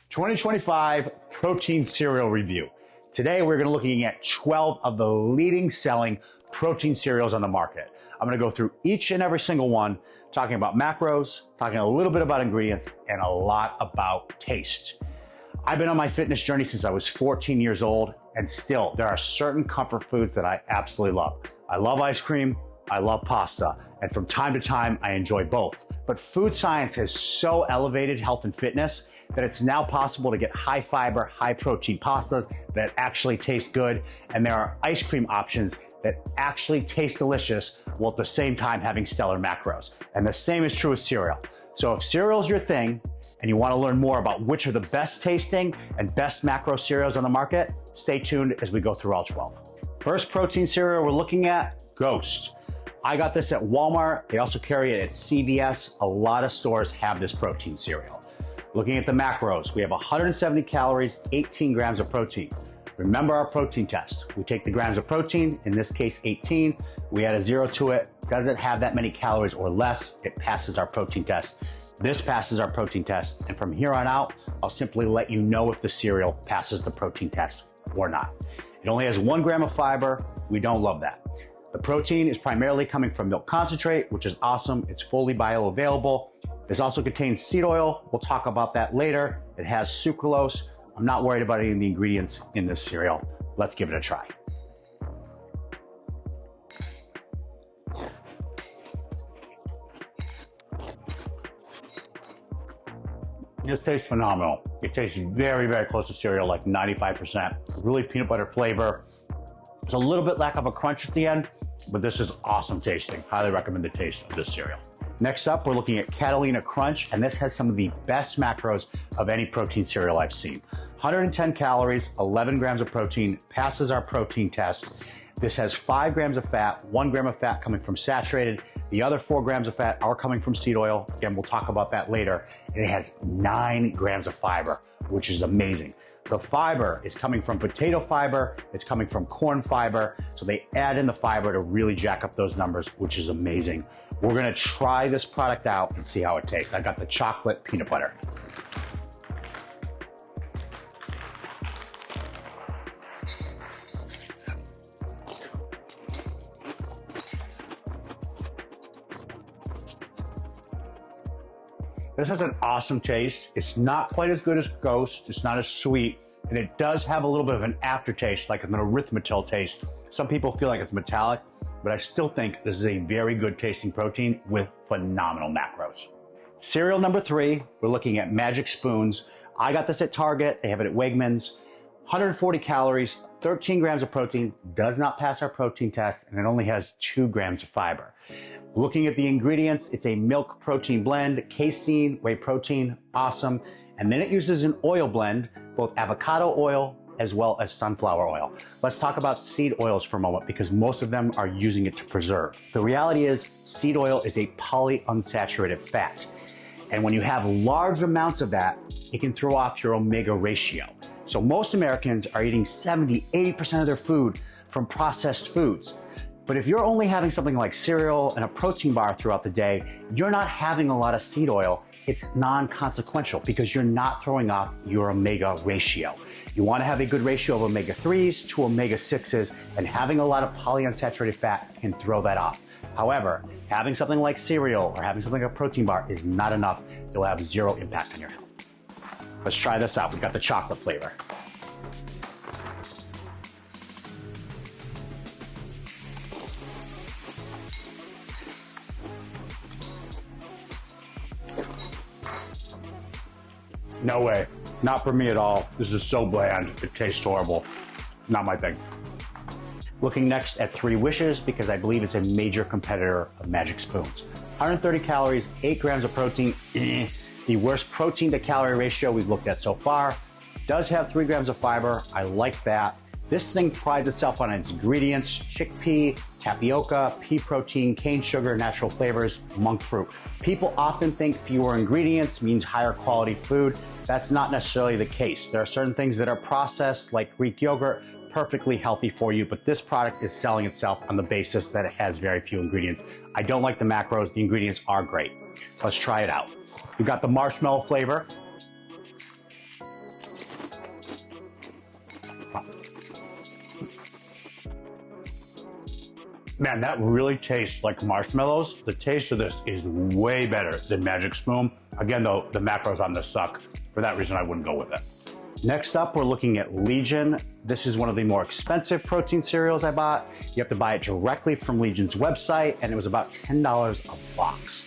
2025 protein cereal review. Today we're going to be looking at 12 of the leading selling protein cereals on the market. I'm going to go through each and every single one, talking about macros, talking a little bit about ingredients, and a lot about taste. I've been on my fitness journey since I was 14 years old, and still there are certain comfort foods that I absolutely love. I love ice cream, I love pasta, and from time to time I enjoy both. But food science has so elevated health and fitness that it's now possible to get high fiber, high protein pastas that actually taste good, and there are ice cream options that actually taste delicious while at the same time having stellar macros. And the same is true with cereal. So if cereal is your thing and you want to learn more about which are the best tasting and best macro cereals on the market, stay tuned as we go through all 12. First protein cereal we're looking at, Ghost. I got this at Walmart. They also carry it at CVS. A lot of stores have this protein cereal. Looking at the macros, we have 170 calories, 18 grams of protein. Remember our protein test. We take the grams of protein, in this case 18, we add a 0 to it. Does it have that many calories or less? It passes our protein test. This passes our protein test, and from here on out, I'll simply let you know if the cereal passes the protein test or not. It only has 1 gram of fiber. We don't love that. The protein is primarily coming from milk concentrate, which is awesome. It's fully bioavailable. This also contains seed oil. We'll talk about that later. It has sucralose. I'm not worried about any of the ingredients in this cereal. Let's give it a try. This tastes phenomenal. It tastes very, very close to cereal, like 95%. Really peanut butter flavor. There's a little bit lack of a crunch at the end, but this is awesome tasting. Highly recommend the taste of this cereal. Next up, we're looking at Catalina Crunch, and this has some of the best macros of any protein cereal I've seen. 110 calories, 11 grams of protein, passes our protein test. This has 5 grams of fat, 1 gram of fat coming from saturated. The other 4 grams of fat are coming from seed oil. Again, we'll talk about that later. And it has 9 grams of fiber, which is amazing. The fiber is coming from potato fiber, it's coming from corn fiber, so they add in the fiber to really jack up those numbers, which is amazing. We're gonna try this product out and see how it tastes. I got the chocolate peanut butter. This has an awesome taste. It's not quite as good as Ghost. It's not as sweet. And it does have a little bit of an aftertaste, like an erythritol taste. Some people feel like it's metallic, but I still think this is a very good tasting protein with phenomenal macros. Cereal number 3, we're looking at Magic Spoons. I got this at Target. They have it at Wegmans. 140 calories, 13 grams of protein, does not pass our protein test, and it only has 2 grams of fiber. Looking at the ingredients, it's a milk protein blend, casein, whey protein, awesome. And then it uses an oil blend, both avocado oil as well as sunflower oil. Let's talk about seed oils for a moment because most of them are using it to preserve. The reality is seed oil is a polyunsaturated fat. And when you have large amounts of that, it can throw off your omega ratio. So most Americans are eating 70, 80% of their food from processed foods. But if you're only having something like cereal and a protein bar throughout the day, you're not having a lot of seed oil. It's non-consequential because you're not throwing off your omega ratio. You want to have a good ratio of omega-3s to omega-6s, and having a lot of polyunsaturated fat can throw that off. However, having something like cereal or having something like a protein bar is not enough. It will have 0 impact on your health. Let's try this out. We've got the chocolate flavor. No way. Not for me at all. This is so bland. It tastes horrible. Not my thing. Looking next at 3 Wishes because I believe it's a major competitor of Magic Spoons. 130 calories, 8 grams of protein. The worst protein to calorie ratio we've looked at so far. Does have 3 grams of fiber. I like that. This thing prides itself on its ingredients: chickpea, tapioca, pea protein, cane sugar, natural flavors, monk fruit. People often think fewer ingredients means higher quality food. That's not necessarily the case. There are certain things that are processed, like Greek yogurt, perfectly healthy for you, but this product is selling itself on the basis that it has very few ingredients. I don't like the macros. The ingredients are great. Let's try it out. We've got the marshmallow flavor. Man, that really tastes like marshmallows. The taste of this is way better than Magic Spoon. Again, though, the macros on this suck. For that reason, I wouldn't go with it. Next up, we're looking at Legion. This is one of the more expensive protein cereals I bought. You have to buy it directly from Legion's website, and it was about $10 a box.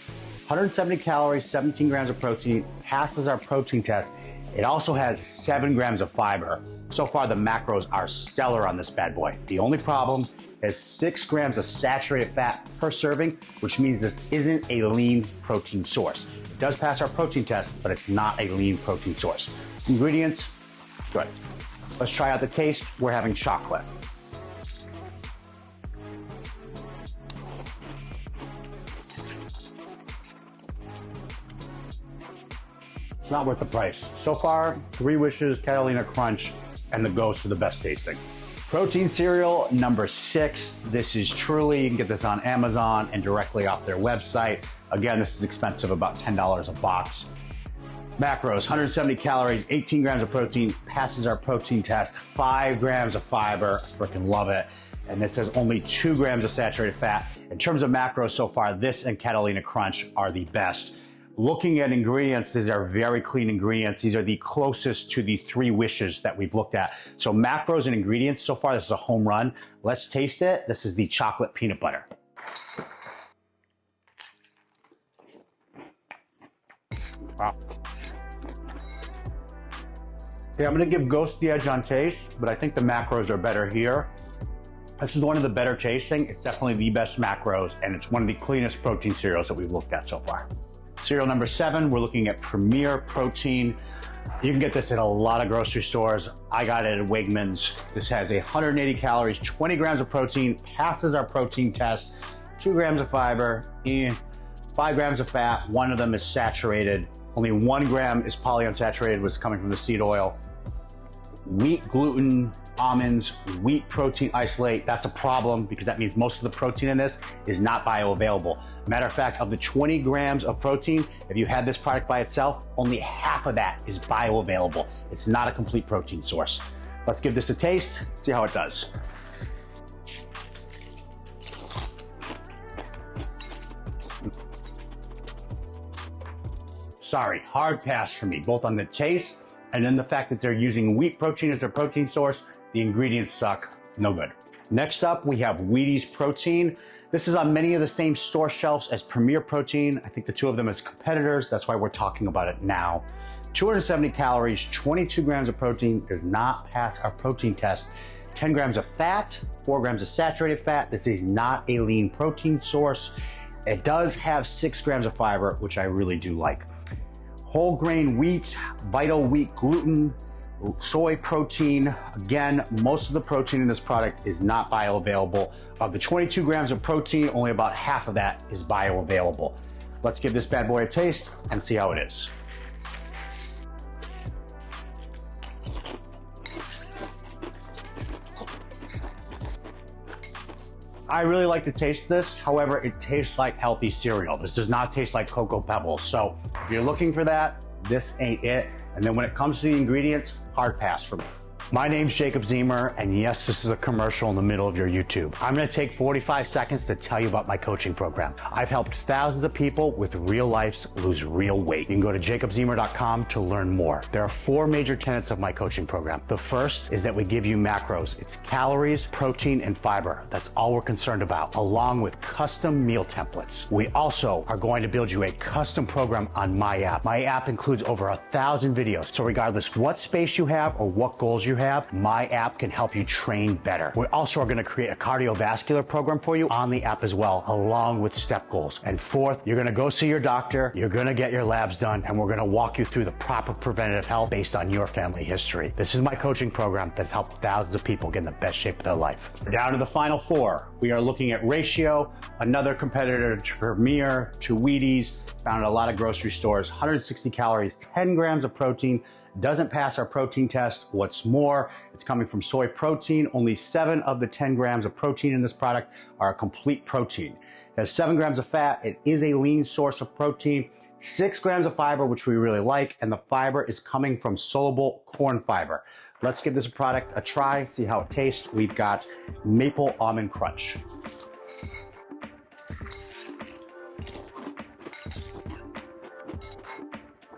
170 calories, 17 grams of protein, passes our protein test. It also has 7 grams of fiber. So far, the macros are stellar on this bad boy. The only problem is 6 grams of saturated fat per serving, which means this isn't a lean protein source. It does pass our protein test, but it's not a lean protein source. Ingredients, good. Let's try out the taste. We're having chocolate. It's not worth the price. So far, 3 Wishes, Catalina Crunch, and the Ghost are the best tasting. Protein cereal number 6. This is truly, you can get this on Amazon and directly off their website. Again, this is expensive, about $10 a box. Macros, 170 calories, 18 grams of protein, passes our protein test, 5 grams of fiber, freaking love it. And this has only 2 grams of saturated fat. In terms of macros so far, this and Catalina Crunch are the best. Looking at ingredients, these are very clean ingredients. These are the closest to the 3 Wishes that we've looked at. So macros and ingredients, so far this is a home run. Let's taste it. This is the chocolate peanut butter. Wow. Yeah, I'm gonna give Ghost the edge on taste, but I think the macros are better here. This is one of the better tasting. It's definitely the best macros, and it's one of the cleanest protein cereals that we've looked at so far. Cereal number 7, we're looking at Premier Protein. You can get this at a lot of grocery stores. I got it at Wegmans. This has 180 calories, 20 grams of protein, passes our protein test, 2 grams of fiber, and 5 grams of fat. One of them is saturated. Only 1 gram is polyunsaturated, which is coming from the seed oil. Wheat gluten, almonds, wheat protein isolate. That's a problem because that means most of the protein in this is not bioavailable. Matter of fact, of the 20 grams of protein, if you had this product by itself, only half of that is bioavailable. It's not a complete protein source. Let's give this a taste, see how it does. Sorry, hard pass for me, both on the taste and then the fact that they're using wheat protein as their protein source. The ingredients suck, no good. Next up, we have Wheaties Protein. This is on many of the same store shelves as Premier Protein. I think the two of them as competitors. That's why we're talking about it now. 270 calories, 22 grams of protein, does not pass our protein test. 10 grams of fat, 4 grams of saturated fat. This is not a lean protein source. It does have 6 grams of fiber, which I really do like. Whole grain wheat, vital wheat gluten, soy protein. Again, most of the protein in this product is not bioavailable. Of the 22 grams of protein, only about half of that is bioavailable. Let's give this bad boy a taste and see how it is. I really like the taste of this. However, it tastes like healthy cereal. This does not taste like Cocoa Pebbles. So if you're looking for that, this ain't it. And then when it comes to the ingredients, hard pass for me. My name's Jacob Zemer, and yes, this is a commercial in the middle of your YouTube. I'm gonna take 45 seconds to tell you about my coaching program. I've helped thousands of people with real lives lose real weight. You can go to jacobzemer.com to learn more. There are 4 major tenets of my coaching program. The first is that we give you macros. It's calories, protein, and fiber. That's all we're concerned about, along with custom meal templates. We also are going to build you a custom program on my app. My app includes over 1,000 videos. So regardless what space you have or what goals you have, my app can help you train better. We also are going to create a cardiovascular program for you on the app as well, along with step goals. And fourth, you're going to go see your doctor, you're going to get your labs done, and we're going to walk you through the proper preventative health based on your family history. This is my coaching program that's helped thousands of people get in the best shape of their life. We're down to the final 4. We are looking at Ratio, another competitor to Premier, to Wheaties, found at a lot of grocery stores. 160 calories, 10 grams of protein, doesn't pass our protein test. What's more, it's coming from soy protein. Only 7 of the 10 grams of protein in this product are a complete protein. It has 7 grams of fat. It is a lean source of protein. 6 grams of fiber, which we really like, and the fiber is coming from soluble corn fiber. Let's give this product a try, see how it tastes. We've got Maple Almond Crunch.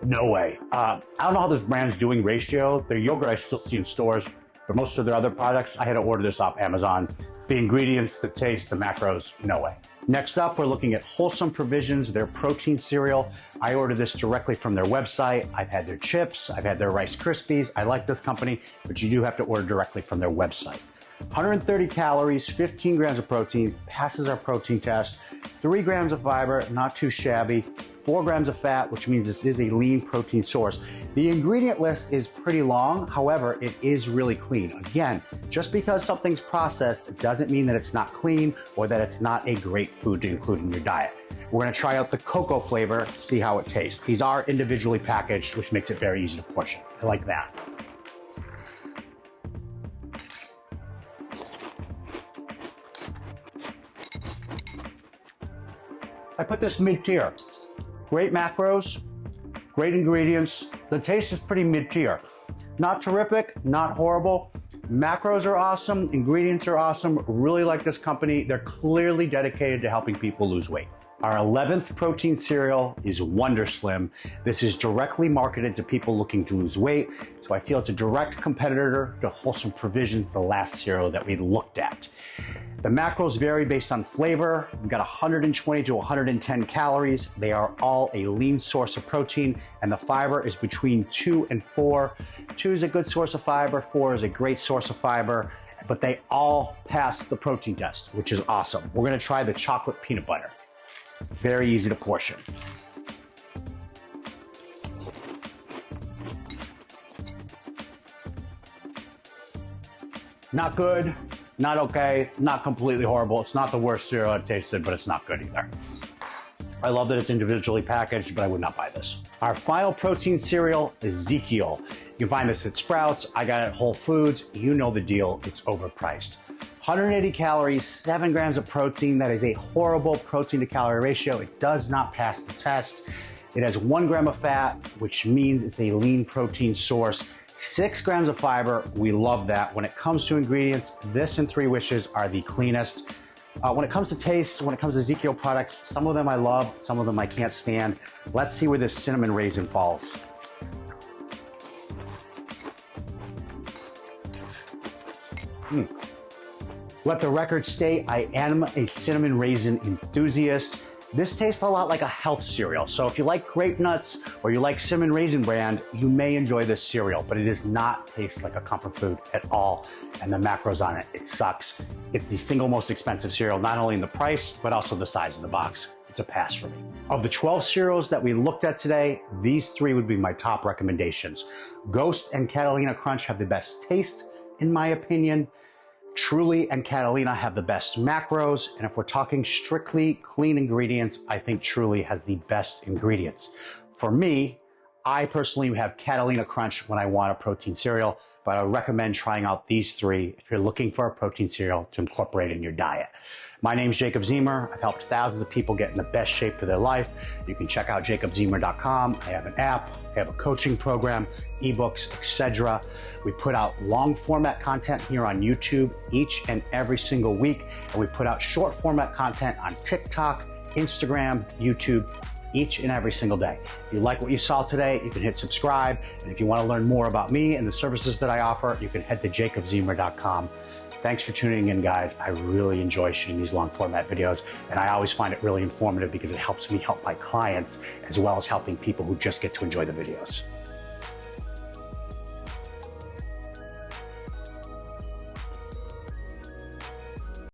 No way. I don't know how this brand's doing ratio. Their yogurt I still see in stores, but most of their other products, I had to order this off Amazon. The ingredients, the taste, the macros, no way. Next up, we're looking at Wholesome Provisions, their protein cereal. I ordered this directly from their website. I've had their chips, I've had their Rice Krispies. I like this company, but you do have to order directly from their website. 130 calories, 15 grams of protein, passes our protein test, 3 grams of fiber, not too shabby, 4 grams of fat, which means this is a lean protein source. The ingredient list is pretty long, however, it is really clean. Again, just because something's processed doesn't mean that it's not clean or that it's not a great food to include in your diet. We're gonna try out the cocoa flavor, see how it tastes. These are individually packaged, which makes it very easy to portion. I like that. I put this mid-tier. Great macros, great ingredients. The taste is pretty mid-tier. Not terrific, not horrible. Macros are awesome, ingredients are awesome. Really like this company. They're clearly dedicated to helping people lose weight. Our 11th protein cereal is Wonderslim. This is directly marketed to people looking to lose weight, so I feel it's a direct competitor to Wholesome Provisions, the last cereal that we looked at. The macros vary based on flavor. We've got 120 to 110 calories. They are all a lean source of protein, and the fiber is between 2 and 4. 2 is a good source of fiber, 4 is a great source of fiber, but they all pass the protein test, which is awesome. We're gonna try the chocolate peanut butter. Very easy to portion. Not good, not okay, not completely horrible. It's not the worst cereal I've tasted, but it's not good either. I love that it's individually packaged, but I would not buy this. Our final protein cereal, Ezekiel. You can find this at Sprouts. I got it at Whole Foods. You know the deal, it's overpriced. 180 calories, 7 grams of protein. That is a horrible protein to calorie ratio. It does not pass the test. It has 1 gram of fat, which means it's a lean protein source. 6 grams of fiber, we love that. When it comes to ingredients, this and 3 Wishes are the cleanest. When it comes to taste, when it comes to Ezekiel products, some of them I love, some of them I can't stand. Let's see where this cinnamon raisin falls. Let the record state, I am a cinnamon raisin enthusiast. This tastes a lot like a health cereal. So if you like grape nuts or you like cinnamon raisin brand, you may enjoy this cereal, but it does not taste like a comfort food at all. And the macros on it, it sucks. It's the single most expensive cereal, not only in the price, but also the size of the box. It's a pass for me. Of the 12 cereals that we looked at today, these 3 would be my top recommendations. Ghost and Catalina Crunch have the best taste, in my opinion. Truly and Catalina have the best macros, and if we're talking strictly clean ingredients, I think Truly has the best ingredients. For me, I personally have Catalina Crunch when I want a protein cereal, but I recommend trying out these 3 if you're looking for a protein cereal to incorporate in your diet. My name's Jacob Zemer. I've helped thousands of people get in the best shape for their life. You can check out jacobzemer.com. I have an app, I have a coaching program, ebooks, etc. We put out long format content here on YouTube each and every single week, and we put out short format content on TikTok, Instagram, YouTube, each and every single day. If you like what you saw today, you can hit subscribe. And if you want to learn more about me and the services that I offer, you can head to jacobzemer.com. Thanks for tuning in, guys. I really enjoy shooting these long format videos, and I always find it really informative because it helps me help my clients as well as helping people who just get to enjoy the videos.